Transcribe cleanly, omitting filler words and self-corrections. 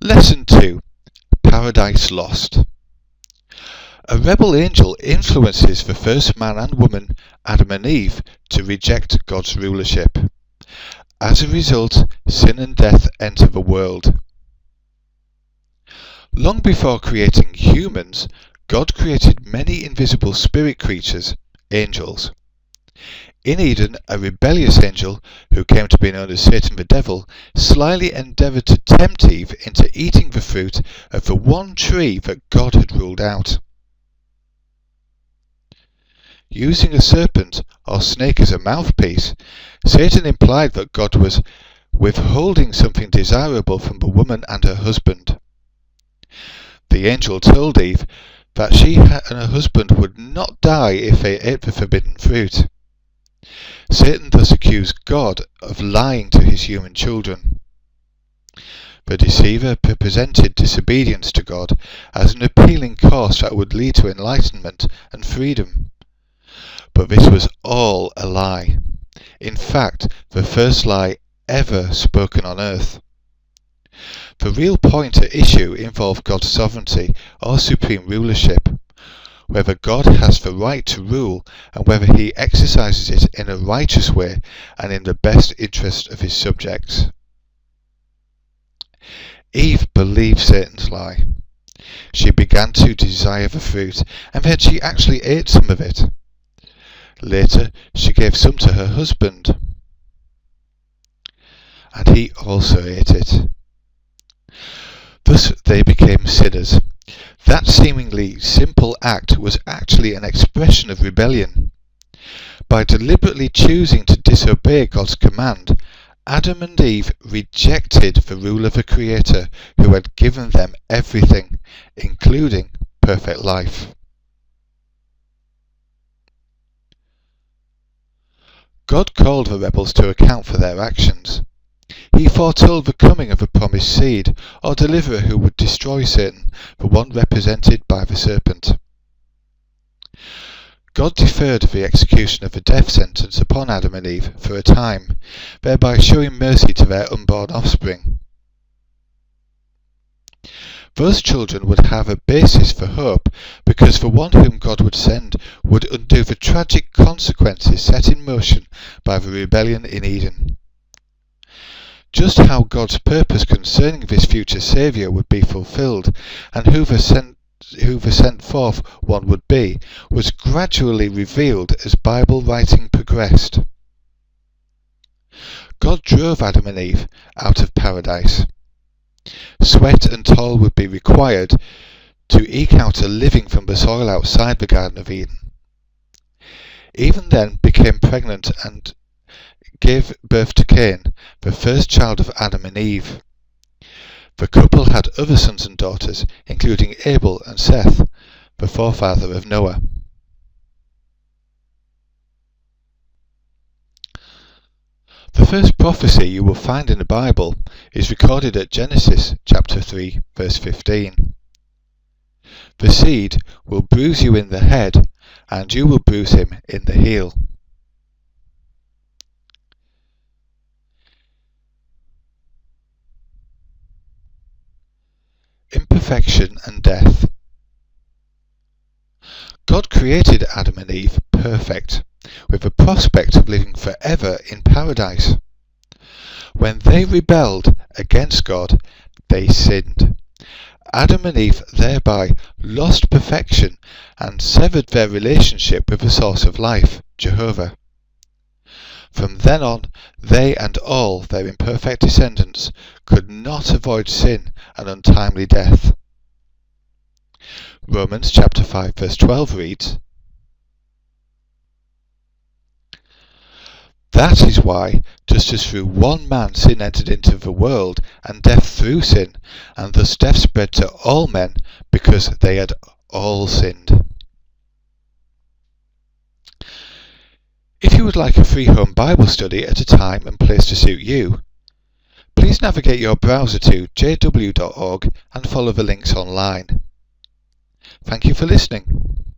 Lesson 2. Paradise Lost. A rebel angel influences the first man and woman, Adam and Eve, to reject God's rulership. As a result, sin and death enter the world. Long before creating humans, God created many invisible spirit creatures, angels. In Eden, a rebellious angel, who came to be known as Satan the Devil, slyly endeavoured to tempt Eve into eating the fruit of the one tree that God had ruled out. Using a serpent or snake as a mouthpiece, Satan implied that God was withholding something desirable from the woman and her husband. The angel told Eve that she and her husband would not die if they ate the forbidden fruit. Satan thus accused God of lying to his human children. The deceiver presented disobedience to God as an appealing course that would lead to enlightenment and freedom. But this was all a lie. In fact, the first lie ever spoken on earth. The real point at issue involved God's sovereignty or supreme rulership, whether God has the right to rule and whether he exercises it in a righteous way and in the best interest of his subjects. Eve believed Satan's lie. She began to desire the fruit, and then she actually ate some of it. Later, she gave some to her husband, and he also ate it. Thus they became sinners. That seemingly simple act was actually an expression of rebellion. By deliberately choosing to disobey God's command, Adam and Eve rejected the rule of the Creator who had given them everything, including perfect life. God called the rebels to account for their actions. He foretold the coming of a promised seed, or deliverer who would destroy Satan, the one represented by the serpent. God deferred the execution of the death sentence upon Adam and Eve for a time, thereby showing mercy to their unborn offspring. Those children would have a basis for hope, because the one whom God would send would undo the tragic consequences set in motion by the rebellion in Eden. Just how God's purpose concerning this future Saviour would be fulfilled, and who the sent forth one would be, was gradually revealed as Bible writing progressed. God drove Adam and Eve out of paradise. Sweat and toil would be required to eke out a living from the soil outside the Garden of Eden. Eve then became pregnant and gave birth to Cain, the first child of Adam and Eve. The couple had other sons and daughters, including Abel and Seth, the forefather of Noah. The first prophecy you will find in the Bible is recorded at Genesis chapter 3, verse 15. The seed will bruise you in the head, and you will bruise him in the heel. Imperfection and death. God created Adam and Eve perfect, with the prospect of living forever in paradise. When they rebelled against God, they sinned. Adam and Eve thereby lost perfection and severed their relationship with the source of life, Jehovah. From then on, they and all their imperfect descendants could not avoid sin and untimely death. Romans chapter 5 verse 12 reads, "That is why, just as through one man sin entered into the world, and death through sin, and thus death spread to all men, because they had all sinned." If you would like a free home Bible study at a time and place to suit you, please navigate your browser to jw.org and follow the links online. Thank you for listening.